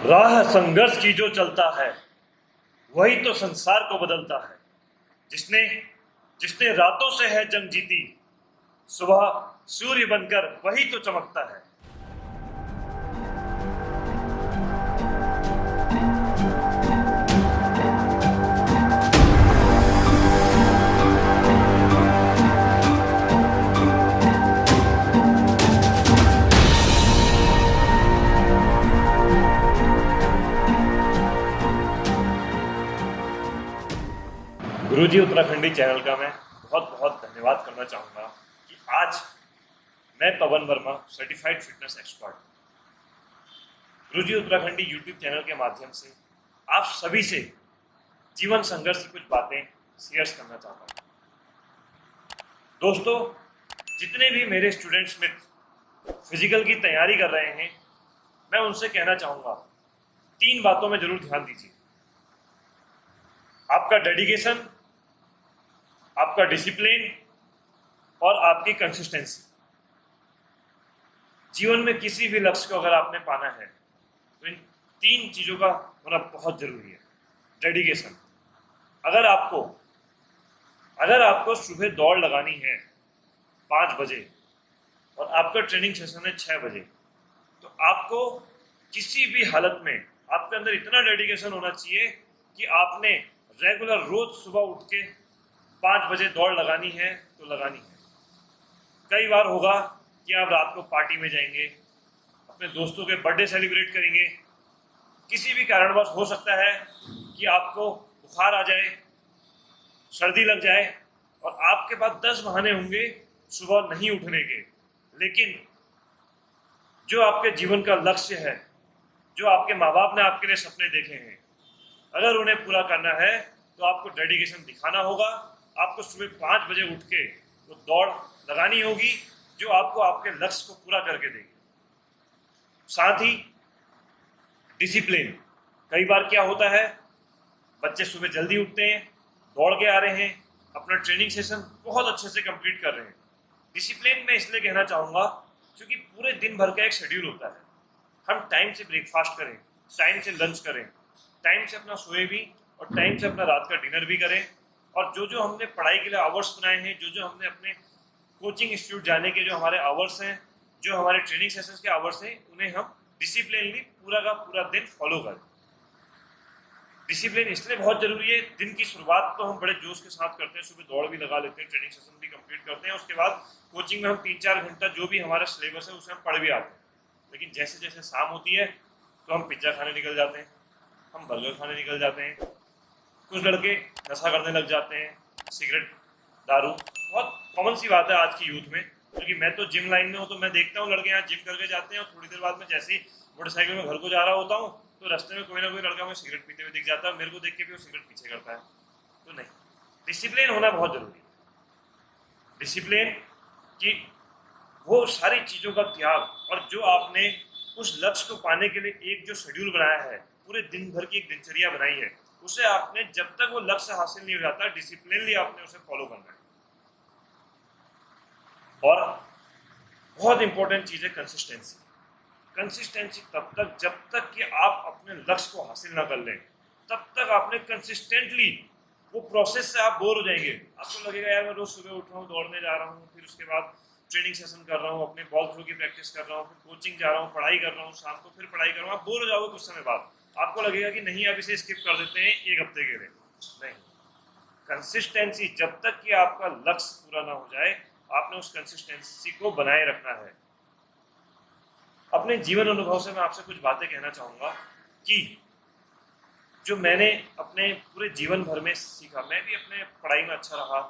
राह संघर्ष की जो चलता है वही तो संसार को बदलता है। जिसने जिसने रातों से है जंग जीती, सुबह सूर्य बनकर वही तो चमकता है। गुरुजी उत्तराखंडी चैनल का मैं बहुत बहुत धन्यवाद करना चाहूँगा कि आज मैं पवन वर्मा सर्टिफाइड फिटनेस एक्सपर्ट गुरुजी उत्तराखंडी यूट्यूब चैनल के माध्यम से आप सभी से जीवन संघर्ष की कुछ बातें शेयर करना चाहता हूँ। दोस्तों, जितने भी मेरे स्टूडेंट्स मित्र फिजिकल की तैयारी कर रहे हैं, मैं उनसे कहना चाहूँगा 3 बातों में जरूर ध्यान दीजिए। आपका डेडिकेशन, आपका डिसिप्लिन और आपकी कंसिस्टेंसी। जीवन में किसी भी लक्ष्य को अगर आपने पाना है तो इन 3 चीजों का होना बहुत जरूरी है। डेडिकेशन, अगर आपको सुबह दौड़ लगानी है 5 बजे और आपका ट्रेनिंग सेशन है 6 बजे, तो आपको किसी भी हालत में आपके अंदर इतना डेडिकेशन होना चाहिए कि आपने रेगुलर रोज सुबह उठ के 5 बजे दौड़ लगानी है तो लगानी है। कई बार होगा कि आप रात को पार्टी में जाएंगे, अपने दोस्तों के बर्थडे सेलिब्रेट करेंगे, किसी भी कारणवश हो सकता है कि आपको बुखार आ जाए, सर्दी लग जाए और आपके पास 10 बहाने होंगे सुबह नहीं उठने के। लेकिन जो आपके जीवन का लक्ष्य है, जो आपके माँ बाप ने आपके लिए सपने देखे हैं, अगर उन्हें पूरा करना है तो आपको डेडिकेशन दिखाना होगा। आपको सुबह 5 बजे उठ के वो दौड़ लगानी होगी जो आपको आपके लक्ष्य को पूरा करके देगी। साथ ही डिसिप्लिन। कई बार क्या होता है, बच्चे सुबह जल्दी उठते हैं, दौड़ के आ रहे हैं, अपना ट्रेनिंग सेशन बहुत अच्छे से कंप्लीट कर रहे हैं। डिसिप्लिन में इसलिए कहना चाहूँगा क्योंकि पूरे दिन भर का एक शेड्यूल होता है। हम टाइम से ब्रेकफास्ट करें, टाइम से लंच करें, टाइम से अपना सोए भी और टाइम से अपना रात का डिनर भी करें। और जो हमने पढ़ाई के लिए आवर्स बनाए हैं, जो हमने अपने कोचिंग इंस्टीट्यूट जाने के जो हमारे आवर्स हैं, जो हमारे ट्रेनिंग सेशंस के आवर्स हैं, उन्हें हम डिसिप्लिनली पूरा का पूरा दिन फॉलो करें। डिसिप्लिन इसलिए बहुत जरूरी है। दिन की शुरुआत तो हम बड़े जोश के साथ करते हैं, सुबह दौड़ भी लगा लेते हैं, ट्रेनिंग सेशन भी कंप्लीट करते हैं, उसके बाद कोचिंग में हम 3-4 घंटा जो भी हमारा सिलेबस है उसे हम पढ़ भी आते हैं। लेकिन जैसे जैसे शाम होती है तो हम पिज्ज़ा खाने निकल जाते हैं, हम बर्गर खाने निकल जाते हैं, कुछ लड़के नशा करने लग जाते हैं, सिगरेट, दारू। बहुत कॉमन सी बात है आज की यूथ में, क्योंकि मैं तो जिम लाइन में हूँ तो मैं देखता हूँ लड़के यहाँ जिम करके जाते हैं और थोड़ी देर बाद में जैसे ही मोटरसाइकिल में घर को जा रहा होता हूँ तो रास्ते में कोई ना कोई लड़का मुझे सिगरेट पीते हुए दिख जाता है, मेरे को देख के भी वो सिगरेट पीछे करता है। तो नहीं, डिसिप्लिन होना बहुत जरूरी है। डिसिप्लिन की वो सारी चीज़ों का त्याग और जो आपने उस लक्ष्य को पाने के लिए एक जो शेड्यूल बनाया है, पूरे दिन भर की एक दिनचर्या बनाई है, उसे आपने जब तक वो लक्ष्य हासिल नहीं हो जाता डिसिप्लिनली आपने उसे फॉलो करना है। और बहुत इंपॉर्टेंट चीज है कंसिस्टेंसी। कंसिस्टेंसी तब तक जब तक कि आप अपने लक्ष्य को हासिल ना कर लें, तब तक आपने कंसिस्टेंटली वो प्रोसेस से आप बोर हो जाएंगे। आपको लगेगा यार मैं रोज सुबह उठ रहा हूँ, दौड़ने जा रहा हूँ, फिर उसके बाद ट्रेनिंग सेशन कर रहा हूँ, अपने बॉल थ्रो की प्रैक्टिस कर रहा हूँ, फिर कोचिंग जा रहा हूँ, पढ़ाई कर रहा हूँ, शाम को फिर पढ़ाई कर रहा हूँ। आप बोर हो जाओगे कुछ समय बाद, आपको लगेगा कि नहीं अब इसे स्किप कर देते हैं 1 हफ्ते के लिए। नहीं, कंसिस्टेंसी जब तक कि आपका लक्ष्य पूरा ना हो जाए, आपने उस कंसिस्टेंसी को बनाए रखना है। अपने जीवन अनुभव से मैं आपसे कुछ बातें कहना चाहूँगा कि जो मैंने अपने पूरे जीवन भर में सीखा। मैं भी अपने पढ़ाई में अच्छा रहा,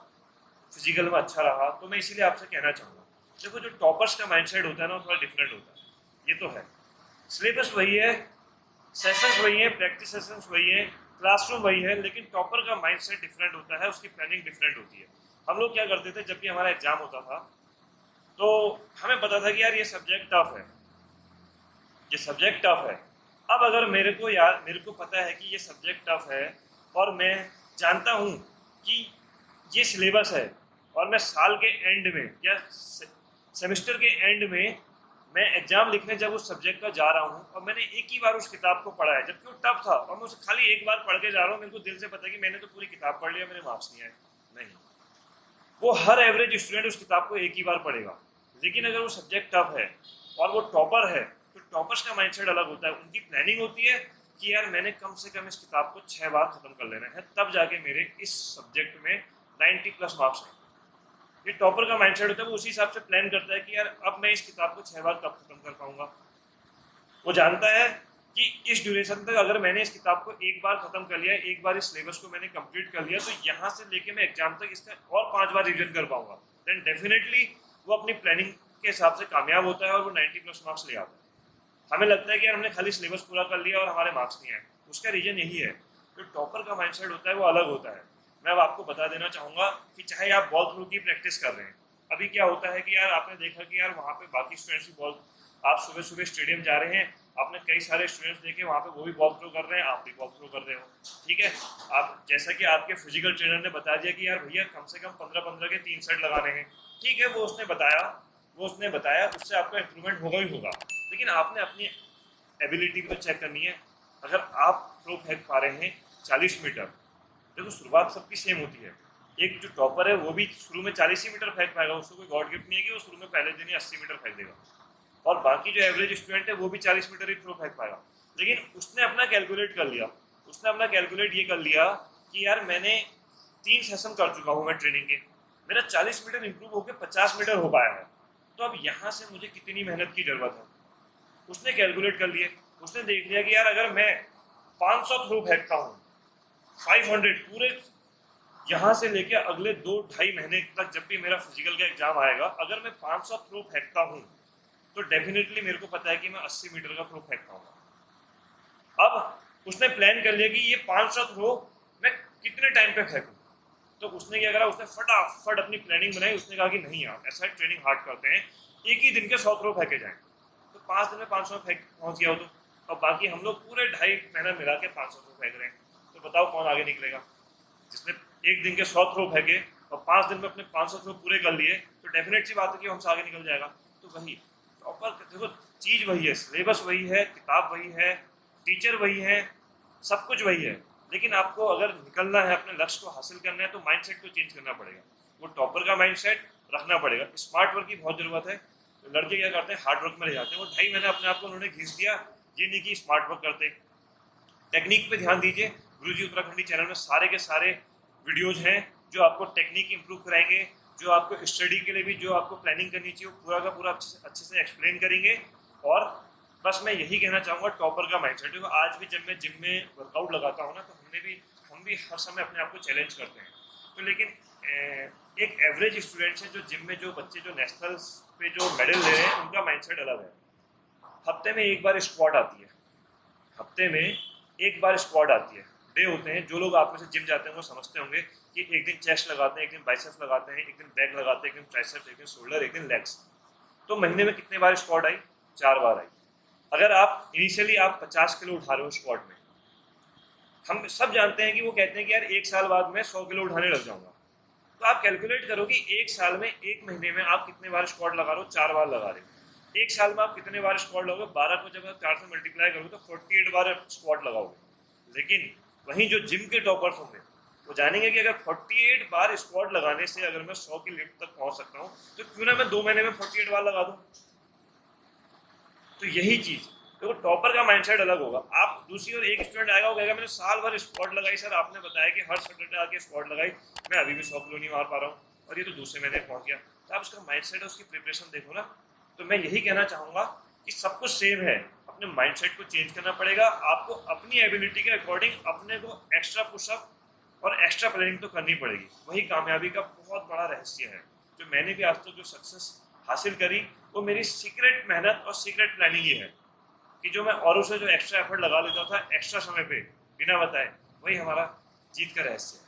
फिजिकल में अच्छा रहा, तो मैं इसीलिए आपसे कहना चाहूँगा, देखो जो टॉपर्स का माइंडसेट होता है ना वो थोड़ा डिफरेंट होता है। ये तो है, सिलेबस वही है, सेशंस वही है, प्रैक्टिस सेशंस वही है, क्लासरूम वही है, लेकिन टॉपर का माइंडसेट डिफरेंट होता है, उसकी प्लानिंग डिफरेंट होती है। हम लोग क्या करते थे, जब भी हमारा एग्जाम होता था तो हमें पता था कि यार ये सब्जेक्ट टफ है, ये सब्जेक्ट टफ है। अब अगर मेरे को पता है कि ये सब्जेक्ट टफ है और मैं जानता हूँ कि ये सिलेबस है और मैं साल के एंड में या सेमेस्टर के एंड में मैं एग्जाम लिखने जब उस सब्जेक्ट का जा रहा हूँ और मैंने एक ही बार उस किताब को पढ़ा है, जबकि वो टफ था, और मैं उसे खाली एक बार पढ़ के जा रहा हूँ, मेरे को दिल से पता है कि मैंने तो पूरी किताब पढ़ लिया, मेरे मार्क्स नहीं आए। नहीं, वो हर एवरेज स्टूडेंट उस किताब को एक ही बार पढ़ेगा। लेकिन अगर वो सब्जेक्ट टफ है और वो टॉपर है, तो टॉपर्स का माइंडसेट अलग होता है। उनकी प्लानिंग होती है कि यार मैंने कम से कम इस किताब को 6 बार खत्म कर लेना है, तब जाके मेरे इस सब्जेक्ट में 90+ मार्क्स हैं। ये टॉपर का माइंडसेट होता है, वो उसी हिसाब से प्लान करता है कि यार अब मैं इस किताब को 6 बार कब खत्म कर पाऊंगा। वो जानता है कि इस ड्यूरेशन तक अगर मैंने इस किताब को एक बार खत्म कर लिया, एक बार इस सिलेबस को मैंने कंप्लीट कर लिया, तो यहाँ से लेके मैं एग्जाम तक इसका और 5 बार रिविजन कर पाऊंगा। देन डेफिनेटली वो अपनी प्लानिंग के हिसाब से कामयाब होता है और वो 90+ मार्क्स ले आता है। हमें लगता है कि यार हमने खाली सिलेबस पूरा कर लिया और हमारे मार्क्स नहीं आए, उसका रीजन यही है। जो टॉपर का माइंडसेट होता है वो अलग होता है। मैं अब आपको बता देना चाहूँगा कि चाहे आप बॉल थ्रो की प्रैक्टिस कर रहे हैं, अभी क्या होता है कि यार आपने देखा कि यार वहाँ पे बाकी स्टूडेंट्स भी बॉल, आप सुबह सुबह स्टेडियम जा रहे हैं, आपने कई सारे स्टूडेंट्स देखे वहाँ पे वो भी बॉल थ्रो कर रहे हैं, आप भी बॉल थ्रो कर रहे हो, ठीक है। आप जैसा कि आपके फिजिकल ट्रेनर ने बता दिया कि यार भैया कम से कम 15-15 के 3 सेट लगाने हैं, ठीक है, वो उसने बताया, उससे आपका इंप्रूवमेंट होगा ही होगा। लेकिन आपने अपनी एबिलिटी को चेक करनी है। अगर आप थ्रो फेंक पा रहे हैं 40 मीटर, देखो शुरुआत सबकी सेम होती है। एक जो टॉपर है वो भी शुरू में 40 ही मीटर फेंक पाएगा, उसको कोई गॉड गिफ्ट नहीं है कि वो शुरू में पहले दिन ही 80 मीटर फेंक देगा। और बाकी जो एवरेज स्टूडेंट है वो भी 40 मीटर ही थ्रो फेंक पाएगा। लेकिन उसने अपना कैलकुलेट कर लिया, ये कर लिया कि यार मैंने 3 सेशन कर चुका हूँ मैं ट्रेनिंग के, मेरा 40 मीटर इंप्रूव होकर 50 मीटर हो पाया है, तो अब यहाँ से मुझे कितनी मेहनत की जरूरत है। उसने कैलकुलेट कर लिए, उसने देख लिया कि यार अगर मैं 500 थ्रो फेंकता हूँ, 500 पूरे यहाँ से लेके अगले 2-2.5 महीने तक, जब भी मेरा फिजिकल का एग्जाम आएगा, अगर मैं 500 थ्रो फेंकता हूँ तो डेफिनेटली मेरे को पता है कि मैं 80 मीटर का थ्रो फेंक पाऊंगा। अब उसने प्लान कर लिया कि ये 500 थ्रो मैं कितने टाइम पे फेंकूं। तो उसने क्या करा, उसने फटाफट अपनी प्लानिंग बनाई। उसने कहा कि नहीं यार, ऐसा ट्रेनिंग हार्ड करते हैं, एक ही दिन के 100 थ्रो फेंके जाएं। तो 5 दिन में 500 पहुंच गया हो तो, और बाकी हम लोग पूरे 2.5 महीना मिला के 500 थ्रो फेंक रहे हैं। तो बताओ कौन आगे निकलेगा? जिसने एक दिन के 100 थ्रो फेंके और 5 दिन में अपने 500 थ्रो पूरे कर लिए, तो डेफिनेट सी बात है कि हमसे आगे निकल जाएगा। तो वही प्रॉपर देखो, चीज़ वही है, सिलेबस वही है, किताब वही है, टीचर वही है, सब कुछ वही है। लेकिन आपको अगर निकलना है, अपने लक्ष्य को हासिल करना है, तो माइंडसेट को चेंज करना पड़ेगा। वो टॉपर का माइंडसेट रखना पड़ेगा। स्मार्ट वर्क की बहुत ज़रूरत है। तो लड़के क्या करते हैं, हार्ड वर्क में रह जाते हैं। वो 2.5 महीने अपने आप को उन्होंने घिस दिया, ये नहीं कि स्मार्ट वर्क करते। टेक्निक पे ध्यान दीजिए। गुरुजी उत्तराखंडी चैनल में सारे के सारे वीडियोज हैं जो आपको टेक्निक इंप्रूव कराएंगे, जो आपको स्टडी के लिए भी जो आपको प्लानिंग करनी चाहिए वो पूरा का पूरा अच्छे से एक्सप्लेन करेंगे। और बस मैं यही कहना चाहूँगा, टॉपर का माइंडसेट देखो। आज भी जब मैं जिम में वर्कआउट लगाता हूँ ना, तो हम भी हर समय अपने आप को चैलेंज करते हैं। तो लेकिन एक एवरेज स्टूडेंट है जो जिम में, जो बच्चे जो नेशनल्स पे जो मेडल ले रहे हैं, उनका माइंडसेट अलग है। हफ्ते में एक बार स्क्वाड आती है, हफ्ते में एक बार स्क्वाड आती है, डे होते हैं। जो लोग आप में से जिम जाते हैं वो समझते होंगे कि एक दिन चेस्ट लगाते हैं, एक दिन बाइसेप्स लगाते हैं, एक दिन बैक लगाते हैं, एक दिन ट्राइसेप्स, एक दिन शोल्डर, एक दिन लेग्स। तो महीने में कितने बार स्क्वाड आई? 4 बार आई। अगर आप इनिशियली आप 50 किलो उठा रहे हो स्क्वाड में, हम सब जानते हैं कि वो कहते हैं कि यार 1 साल बाद मैं 100 किलो उठाने लग जाऊंगा। तो आप कैलकुलेट करो कि 1 साल में, 1 महीने में आप कितने बार स्क्वाड लगा रहे हो? 4 बार लगा रहे हो। 1 साल में आप कितने बार स्क्वाड लगाओगे? 12 को जब आप 4 से मल्टीप्लाई करोगे तो 48 बार स्क्वाड लगाओगे। लेकिन वहीं जो जिम के टॉपर्स होंगे वो जानेंगे कि अगर 48 बार स्क्वाड लगाने से अगर मैं 100 की लिफ्ट तक पहुंच सकता हूँ, तो क्यों ना मैं 2 महीने में 48 बार लगा दूं। तो यही चीज देखो, टॉपर का माइंडसेट अलग होगा। आप दूसरी ओर एक स्टूडेंट आएगा, वो कहेगा मैंने साल भर स्क्वाड लगाई, सर आपने बताया कि हर सैटरडे आके स्क्वाड लगाई, मैं अभी भी 100 किलो नहीं मार पा रहा हूँ, और ये तो दूसरे महीने पहुंच गया। तो आप उसका माइंडसेट है, उसकी प्रिपरेशन देखो ना। तो मैं यही कहना चाहूंगा कि सब कुछ सेम है, अपने माइंडसेट को चेंज करना पड़ेगा। आपको अपनी एबिलिटी के अकॉर्डिंग अपने को एक्स्ट्रा पुशअप और एक्स्ट्रा प्लानिंग तो करनी पड़ेगी। वही कामयाबी का बहुत बड़ा रहस्य है। जो मैंने भी आज तक जो सक्सेस हासिल करी, वो मेरी सीक्रेट मेहनत और सीक्रेट प्लानिंग ही है। कि जो मैं औरों से जो एक्स्ट्रा एफर्ट लगा लेता था एक्स्ट्रा समय पे बिना बताए, वही हमारा जीत का रहस्य है।